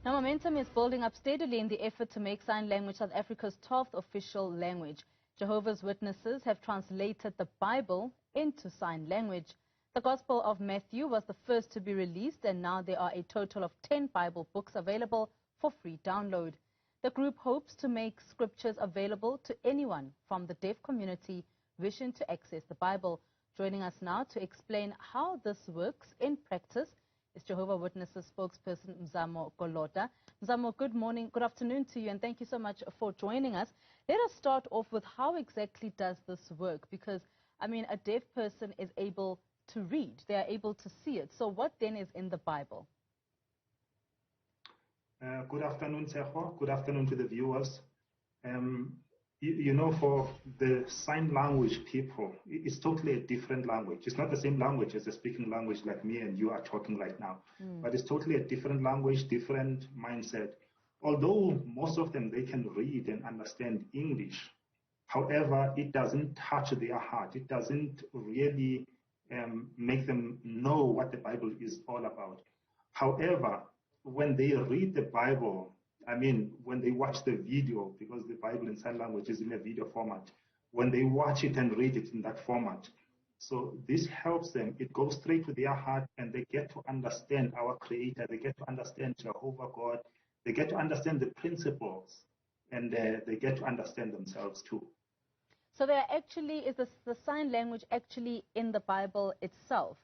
Now, momentum is building up steadily in the effort to make sign language South Africa's 12th official language. Jehovah's Witnesses have translated the Bible into sign language. The Gospel of Matthew was the first to be released, and now there are a total of 10 Bible books available for free download. The group hopes to make scriptures available to anyone from the deaf community wishing to access the Bible. Joining us now to explain how this works in practice is Jehovah's Witnesses spokesperson Mzamo Golota. Mzamo, good morning, good afternoon to you, and thank you so much for joining us. Let us start off with how exactly does this work? Because, I mean, a deaf person is able to read, they are able to see it. So what then is in the Bible? Good afternoon, Seho. Good afternoon to the viewers. You know, for the sign language people, it's totally a different language. It's not the same language as a speaking language like me and you are talking right now. But it's totally a different language, different mindset. Although most of them, they can read and understand English. However, it doesn't touch their heart. It doesn't really make them know what the Bible is all about. However, when they read the Bible, I mean, when they watch the video, because the Bible in sign language is in a video format, when they watch it and read it in that format, so this helps them. It goes straight to their heart, and they get to understand our Creator. They get to understand Jehovah God. They get to understand the principles, and they get to understand themselves too. So there actually is the sign language actually in the Bible itself?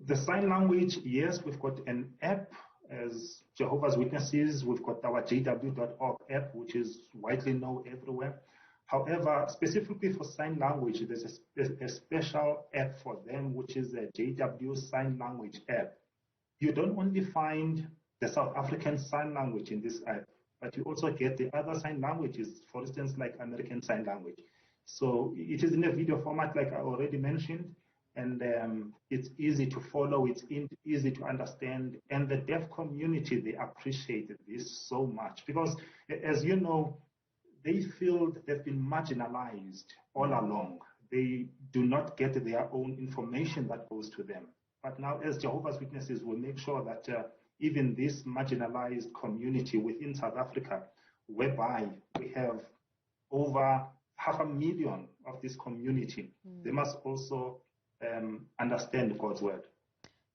The sign language, yes, we've got an app. As Jehovah's Witnesses, we've got our jw.org app, which is widely known everywhere. However, specifically for sign language, there's a special app for them, which is a JW Sign Language app. You don't only find the South African sign language in this app, but you also get the other sign languages, for instance, like American Sign Language. So it is in a video format, like I already mentioned. And it's easy to follow, it's easy to understand, and the deaf community, they appreciate this so much because, as you know, they feel that they've been marginalized all along. They do not get their own information that goes to them. But now, as Jehovah's Witnesses, we'll make sure that even this marginalized community within South Africa, whereby we have over 500,000 of this community, they must also understand God's word.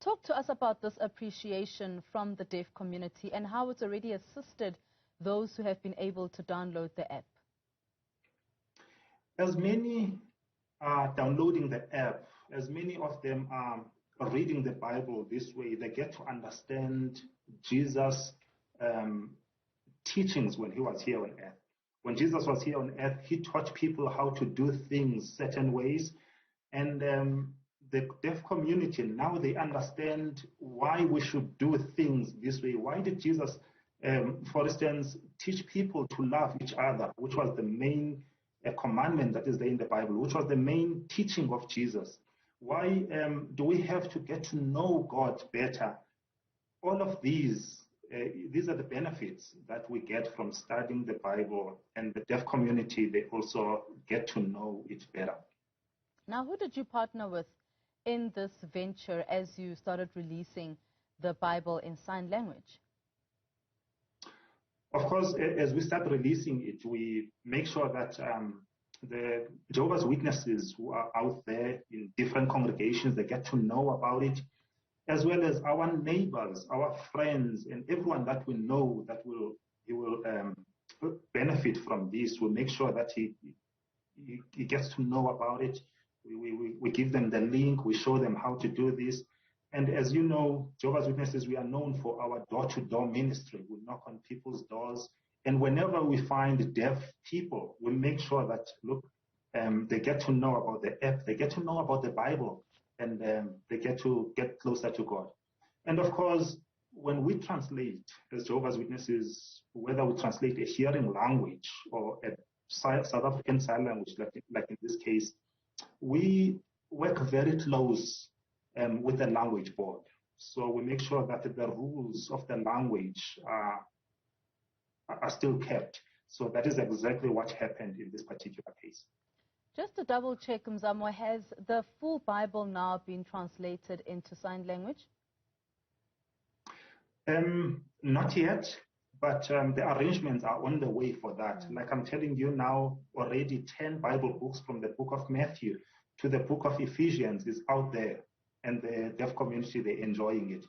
Talk to us about this appreciation from the deaf community and how it's already assisted those who have been able to download the app. As many are downloading the app, as many of them are reading the Bible this way, they get to understand Jesus' teachings when he was here on earth. When Jesus was here on earth, he taught people how to do things certain ways. And the deaf community, now they understand why we should do things this way. Why did Jesus, for instance, teach people to love each other, which was the main commandment that is there in the Bible, which was the main teaching of Jesus? Why do we have to get to know God better? All of these are the benefits that we get from studying the Bible, and the deaf community, they also get to know it better. Now, who did you partner with in this venture as you started releasing the Bible in sign language? Of course, as we start releasing it, we make sure that the Jehovah's Witnesses who are out there in different congregations, they get to know about it, as well as our neighbors, our friends, and everyone that we know that will benefit from this. We'll make sure that he gets to know about it. We give them the link, we show them how to do this. And as you know, Jehovah's Witnesses, we are known for our door-to-door ministry. We knock on people's doors. And whenever we find deaf people, we make sure that, look, they get to know about the app, they get to know about the Bible, and they get to get closer to God. And of course, when we translate as Jehovah's Witnesses, whether we translate a hearing language or a South African sign language, like in this case, we work very close with the language board. So we make sure that the rules of the language are still kept. So that is exactly what happened in this particular case. Just to double check, Mzamo, has the full Bible now been translated into sign language? Not yet, but the arrangements are on the way for that. Like I'm telling you now, already 10 Bible books from the book of Matthew to the book of Ephesians is out there, and the deaf community, they're enjoying it.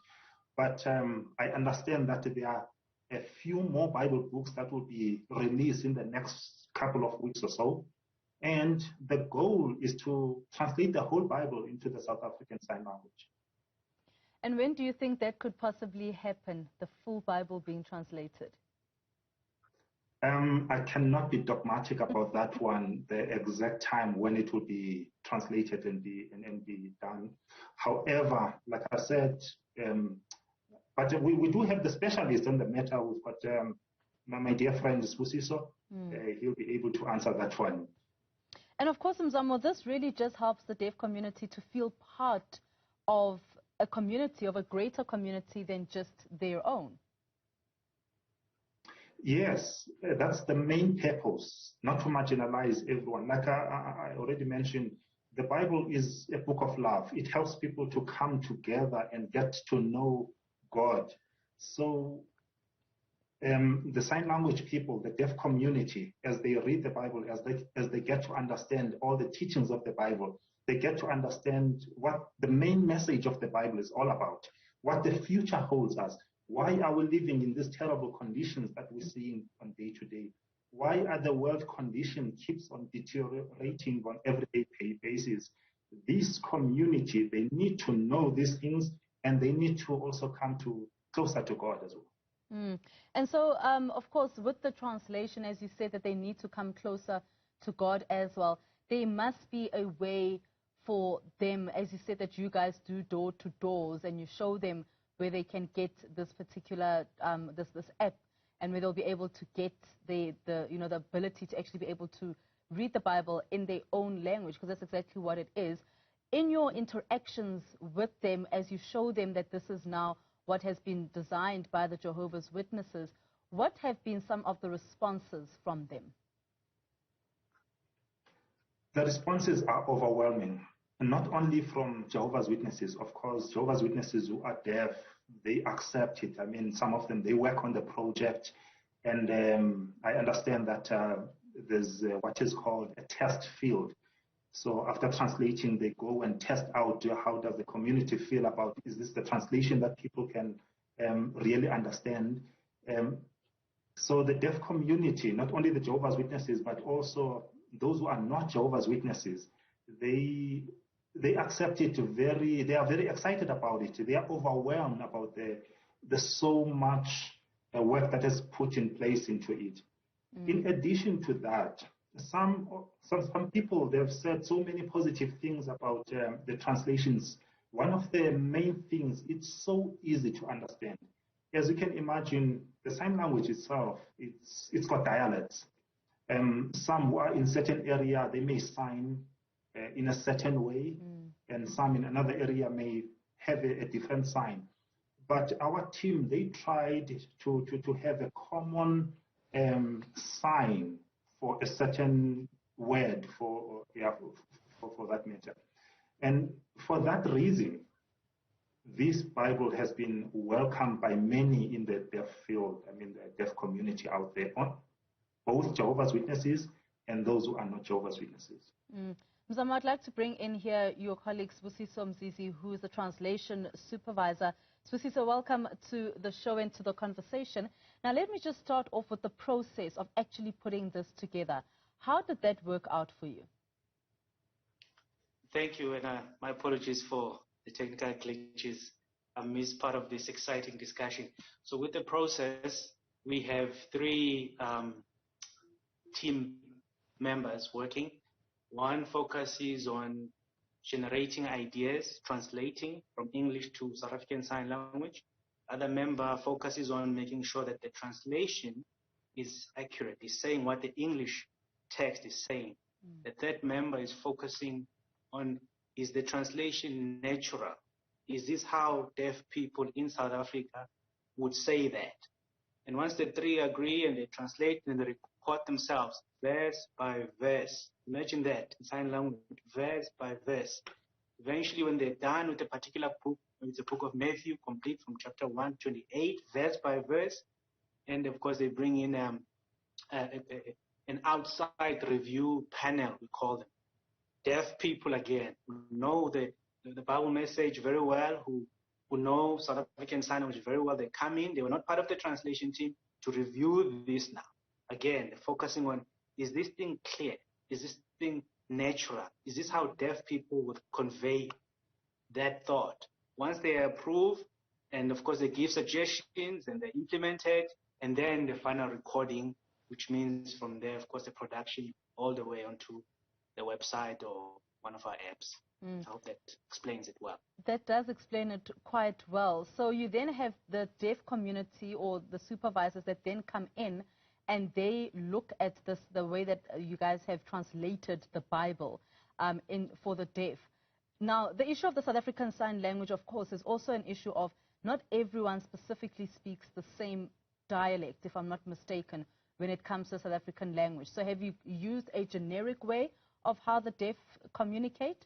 But I understand that there are a few more Bible books that will be released in the next couple of weeks or so. And the goal is to translate the whole Bible into the South African Sign Language. And when do you think that could possibly happen, the full Bible being translated? I cannot be dogmatic about that one, the exact time when it will be translated and be done. However, like I said, but we do have the specialist on the matter. We've got my dear friend Spusiso. He'll be able to answer that one. And of course, Mzamo, this really just helps the deaf community to feel part of a community, of a greater community than just their own. Yes, that's the main purpose, not to marginalize everyone. Like I already mentioned, the Bible is a book of love. It helps people to come together and get to know God. So the sign language people, the deaf community, as they read the Bible, as they get to understand all the teachings of the Bible, they get to understand what the main message of the Bible is all about, what the future holds us. Why are we living in these terrible conditions that we're seeing on day to day? Why are the world condition keeps on deteriorating on everyday basis? This community, they need to know these things, and they need to also come closer to God as well. And so, of course, with the translation, as you said, that they need to come closer to God as well, there must be a way for them, as you said, that you guys do door-to-doors, and you show them where they can get this particular this app, and where they'll be able to get the ability to actually be able to read the Bible in their own language, because that's exactly what it is. In your interactions with them, as you show them that this is now what has been designed by the Jehovah's Witnesses, what have been some of the responses from them? The responses are overwhelming. Not only from Jehovah's Witnesses, of course, Jehovah's Witnesses who are deaf, they accept it. I mean, some of them, they work on the project, and I understand that there's what is called a test field. So after translating, they go and test out how does the community feel about, is this the translation that people can really understand? So the deaf community, not only the Jehovah's Witnesses, but also those who are not Jehovah's Witnesses, they accept it they are very excited about it. They are overwhelmed about the so much work that is put in place into it. In addition to that, some people, they've said so many positive things about the translations. One of the main things, it's so easy to understand. As you can imagine, the sign language itself, it's got dialects. Some who are in certain area, they may sign in a certain way, and some in another area may have a different sign. But our team, they tried to have a common sign for a certain word for that matter. And for that reason, this Bible has been welcomed by many in the deaf field, I mean the deaf community out there, both Jehovah's Witnesses and those who are not Jehovah's Witnesses. Mzamo, I'd like to bring in here your colleague Spusiso Mzizi, who is the Translation Supervisor. Spusiso, welcome to the show and to the conversation. Now, let me just start off with the process of actually putting this together. How did that work out for you? Thank you, and my apologies for the technical glitches. I missed part of this exciting discussion. So with the process, we have three team members working. One focuses on generating ideas, translating from English to South African Sign Language. Other member focuses on making sure that the translation is accurate, is saying what the English text is saying. The third member is focusing on, is the translation natural? Is this how deaf people in South Africa would say that? And once the three agree and they translate and they record themselves verse by verse, imagine that in sign language, verse by verse. Eventually, when they're done with a particular book, It's a book of Matthew, complete from chapter 128, verse by verse. And of course, they bring in an outside review panel, we call them. Deaf people, again, who know the Bible message very well, who know South African Sign Language very well. They come in, they were not part of the translation team, to review this now. Again, focusing on, is this thing clear? Is this thing natural? Is this how deaf people would convey that thought? Once they approve, and of course they give suggestions and they implement it, and then the final recording, which means from there, of course, the production all the way onto the website or one of our apps. I hope that explains it well. That does explain it quite well. So you then have the deaf community or the supervisors that then come in and they look at this, the way that you guys have translated the Bible for the deaf. Now, the issue of the South African Sign Language, of course, is also an issue of not everyone specifically speaks the same dialect, if I'm not mistaken, when it comes to South African language. So have you used a generic way of how the deaf communicate?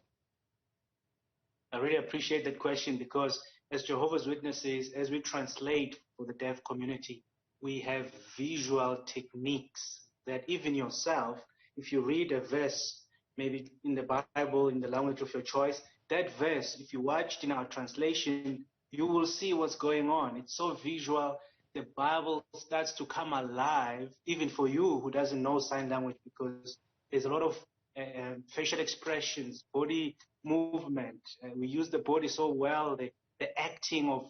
I really appreciate that question, because as Jehovah's Witnesses, as we translate for the deaf community, we have visual techniques that even yourself, if you read a verse, maybe in the Bible, in the language of your choice, that verse, if you watched in our translation, you will see what's going on. It's so visual. The Bible starts to come alive, even for you who doesn't know sign language, because there's a lot of facial expressions, body movement. We use the body so well. The acting of,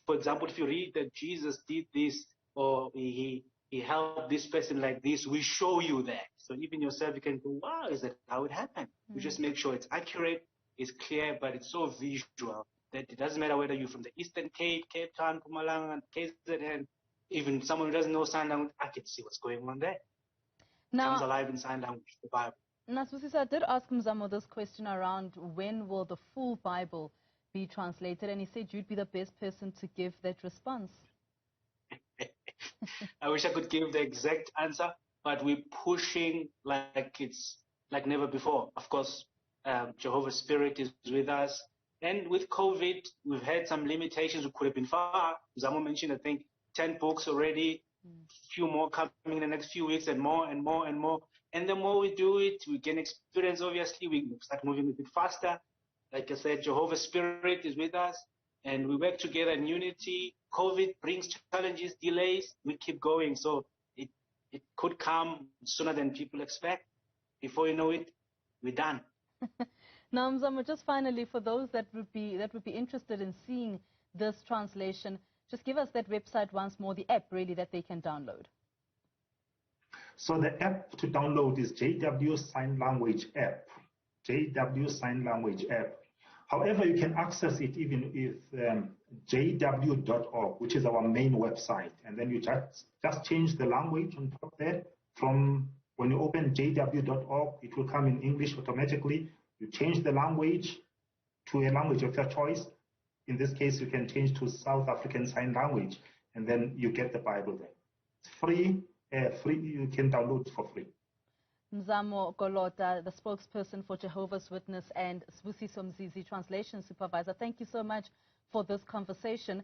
for example, if you read that Jesus did this or he helped this person like this, we show you that. So even yourself, you can go, wow, is that how it happened? You just make sure it's accurate, it's clear, but it's so visual that it doesn't matter whether you're from the Eastern Cape, Cape Town, Mpumalanga, KZN, even someone who doesn't know sign language, I can see what's going on there. It comes alive in sign language, the Bible. Now, Sibusisa, I did ask Mzamo this question around when will the full Bible be translated, and he said you'd be the best person to give that response. I wish I could give the exact answer, but we're pushing like it's like never before. Of course, Jehovah's Spirit is with us. And with COVID, we've had some limitations. We could have been far. Zamo mentioned, I think, 10 books already, few more coming in the next few weeks, and more and more and more. And the more we do it, we gain experience, obviously. We start moving a bit faster. Like I said, Jehovah's Spirit is with us, and we work together in unity. COVID brings challenges, delays. We keep going. So it could come sooner than people expect. Before you know it, we're done. Now, Mzamo, just finally, for those that would be interested in seeing this translation, just give us that website once more, the app really that they can download. So the app to download is JW Sign Language app. JW Sign Language app. However, you can access it even with jw.org, which is our main website. And then you just change the language on top there. From when you open jw.org, it will come in English automatically. You change the language to a language of your choice. In this case, you can change to South African Sign Language, and then you get the Bible there. It's free. You can download it for free. Mzamo Golota, the spokesperson for Jehovah's Witness, and Sibusiso Mzizi, Translation Supervisor, thank you so much for this conversation.